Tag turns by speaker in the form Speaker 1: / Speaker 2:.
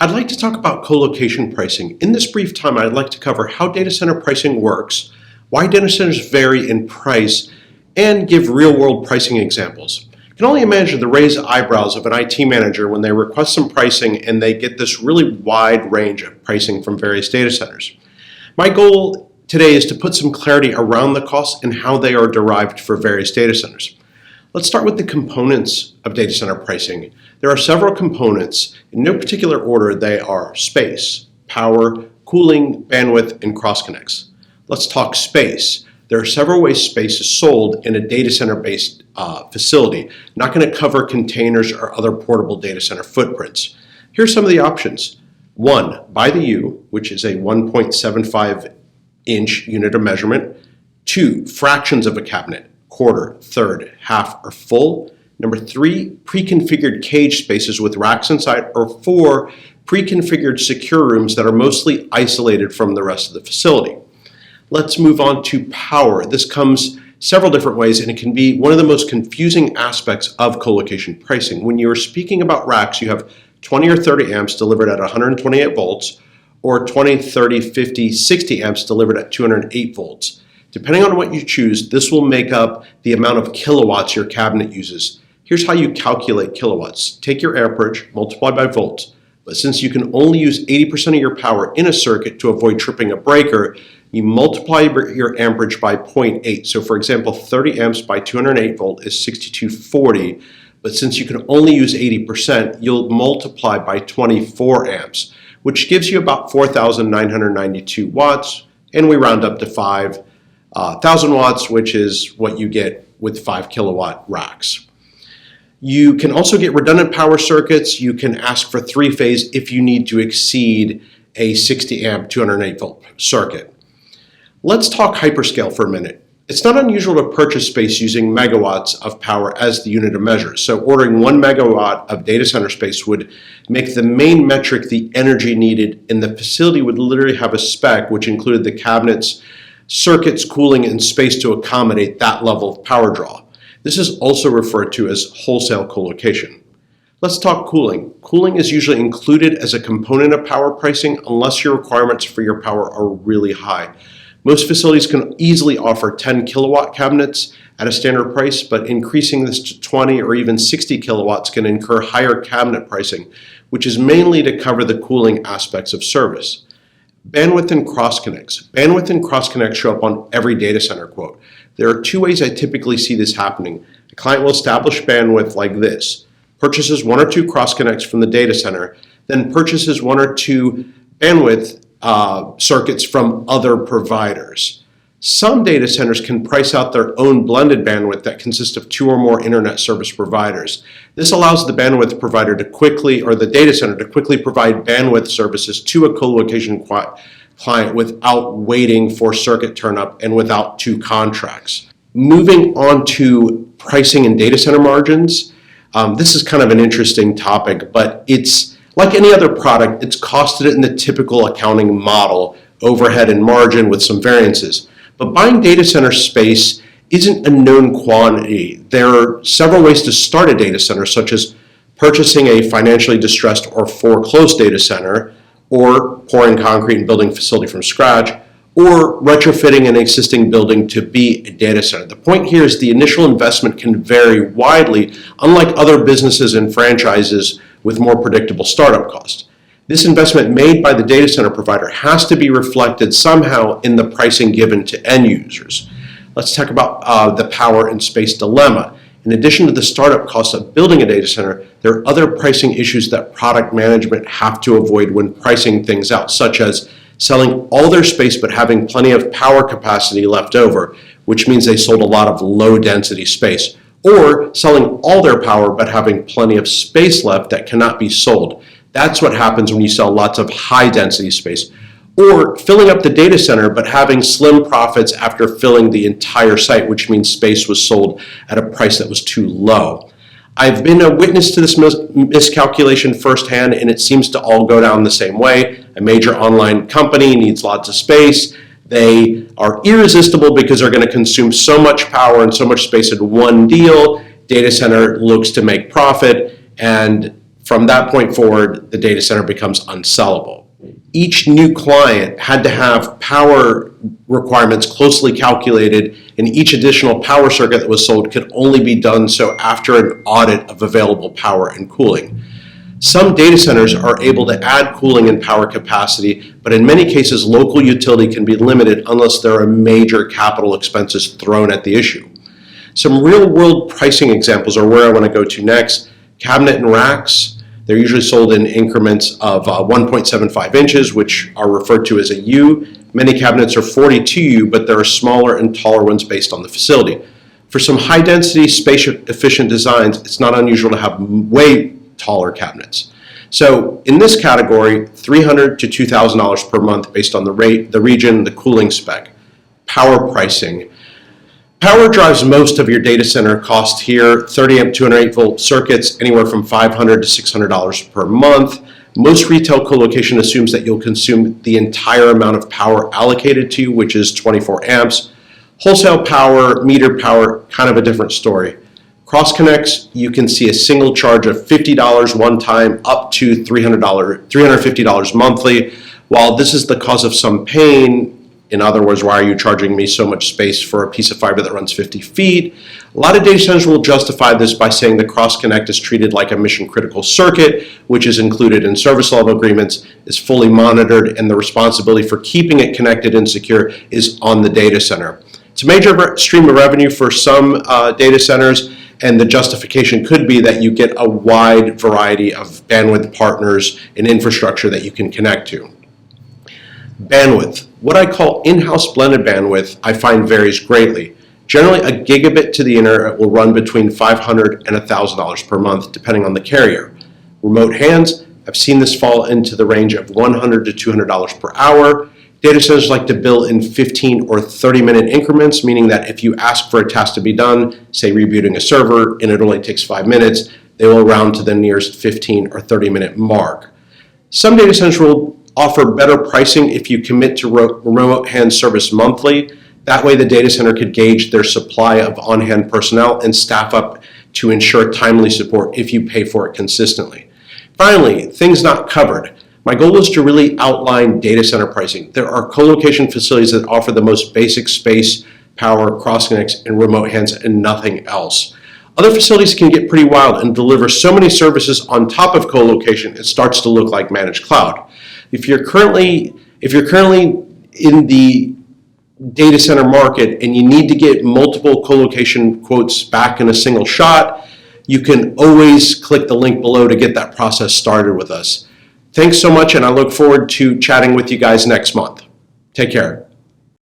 Speaker 1: I'd like to talk about colocation pricing. In this brief time, I'd like to cover how data center pricing works, why data centers vary in price, and give real-world pricing examples. You can only imagine the raised eyebrows of an IT manager when they request some pricing and they get this really wide range of pricing from various data centers. My goal today is to put some clarity around the costs and how they are derived for various data centers. Let's start with the components of data center pricing. There are several components. In no particular order, they are space, power, cooling, bandwidth, and cross-connects. Let's talk space. There are several ways space is sold in a data center-based facility. Not going to cover containers or other portable data center footprints. Here's some of the options. 1, by the U, which is a 1.75-inch unit of measurement. 2, fractions of a cabinet, quarter, third, half, or full. Number 3, pre-configured cage spaces with racks inside. Or 4, pre-configured secure rooms that are mostly isolated from the rest of the facility. Let's move on to power. This comes several different ways, and it can be one of the most confusing aspects of colocation pricing. When you're speaking about racks, you have 20 or 30 amps delivered at 128 volts, or 20, 30, 50, 60 amps delivered at 208 volts. Depending on what you choose, this will make up the amount of kilowatts your cabinet uses. Here's how you calculate kilowatts. Take your amperage, multiply by volts. But since you can only use 80% of your power in a circuit to avoid tripping a breaker, you multiply your amperage by 0.8. So for example, 30 amps by 208 volt is 6240. But since you can only use 80%, you'll multiply by 24 amps, which gives you about 4,992 watts. And we round up to 5,000 watts, which is what you get with 5 kilowatt racks. You can also get redundant power circuits. You can ask for 3-phase if you need to exceed a 60 amp 208 volt circuit. Let's talk hyperscale for a minute. It's not unusual to purchase space using megawatts of power as the unit of measure. So ordering 1 megawatt of data center space would make the main metric the energy needed, and the facility would literally have a spec which included the cabinets, circuits, cooling, and space to accommodate that level of power draw. This is also referred to as wholesale colocation. Let's talk cooling. Cooling is usually included as a component of power pricing unless your requirements for your power are really high. Most facilities can easily offer 10 kilowatt cabinets at a standard price, but increasing this to 20 or even 60 kilowatts can incur higher cabinet pricing, which is mainly to cover the cooling aspects of service. Bandwidth and cross-connects. Bandwidth and cross-connects show up on every data center quote. There are 2 ways I typically see this happening. A client will establish bandwidth like this, purchases 1 or 2 cross-connects from the data center, then purchases 1 or 2 bandwidth circuits from other providers. Some data centers can price out their own blended bandwidth that consists of 2 or more internet service providers. This allows the bandwidth provider to quickly, or the data center to quickly provide bandwidth services to a colocation client without waiting for circuit turnup and without 2 contracts. Moving on to pricing and data center margins. This is kind of an interesting topic, but it's like any other product, it's costed in the typical accounting model, overhead and margin with some variances. But buying data center space isn't a known quantity. There are several ways to start a data center, such as purchasing a financially distressed or foreclosed data center, or pouring concrete and building a facility from scratch, or retrofitting an existing building to be a data center. The point here is the initial investment can vary widely, unlike other businesses and franchises with more predictable startup costs. This investment made by the data center provider has to be reflected somehow in the pricing given to end users. Let's talk about the power and space dilemma. In addition to the startup costs of building a data center, there are other pricing issues that product management have to avoid when pricing things out, such as selling all their space but having plenty of power capacity left over, which means they sold a lot of low density space, or selling all their power but having plenty of space left that cannot be sold. That's what happens when you sell lots of high density space. Or filling up the data center but having slim profits after filling the entire site, which means space was sold at a price that was too low. I've been a witness to this miscalculation firsthand, and it seems to all go down the same way. A major online company needs lots of space. They are irresistible because they're going to consume so much power and so much space in one deal. Data center looks to make profit, and From that point forward, the data center becomes unsellable. Each new client had to have power requirements closely calculated, and each additional power circuit that was sold could only be done so after an audit of available power and cooling. Some data centers are able to add cooling and power capacity, but in many cases, local utility can be limited unless there are major capital expenses thrown at the issue. Some real-world pricing examples are where I want to go to next. Cabinet and racks. They're usually sold in increments of 1.75 inches, which are referred to as a U. Many cabinets are 42U, but there are smaller and taller ones based on the facility. For some high-density, space-efficient designs, it's not unusual to have way taller cabinets. So in this category, $300 to $2,000 per month based on the rate, the region, the cooling spec. Power pricing. Power drives most of your data center cost here. 30 amp, 208 volt circuits, anywhere from $500 to $600 per month. Most retail colocation assumes that you'll consume the entire amount of power allocated to you, which is 24 amps. Wholesale power, metered power, kind of a different story. CrossConnects, you can see a single charge of $50 one time up to $350 monthly. While this is the cause of some pain, in other words, why are you charging me so much space for a piece of fiber that runs 50 feet? A lot of data centers will justify this by saying the CrossConnect is treated like a mission critical circuit, which is included in service level agreements, is fully monitored, and the responsibility for keeping it connected and secure is on the data center. It's a major stream of revenue for some data centers, and the justification could be that you get a wide variety of bandwidth partners and infrastructure that you can connect to. Bandwidth. What I call in-house blended bandwidth, I find varies greatly. Generally, a gigabit to the internet will run between $500 and $1,000 per month, depending on the carrier. Remote hands, I've seen this fall into the range of $100 to $200 per hour. Data centers like to bill in 15 or 30-minute increments, meaning that if you ask for a task to be done, say rebooting a server, and it only takes 5 minutes, they will round to the nearest 15 or 30-minute mark. Some data centers will offer better pricing if you commit to remote hand service monthly. That way the data center could gauge their supply of on-hand personnel and staff up to ensure timely support if you pay for it consistently. Finally, things not covered. My goal is to really outline data center pricing. There are co-location facilities that offer the most basic space, power, cross-connects, and remote hands and nothing else. Other facilities can get pretty wild and deliver so many services on top of co-location, it starts to look like managed cloud. If you're currently in the data center market and you need to get multiple co-location quotes back in a single shot, you can always click the link below to get that process started with us. Thanks so much, and I look forward to chatting with you guys next month. Take care.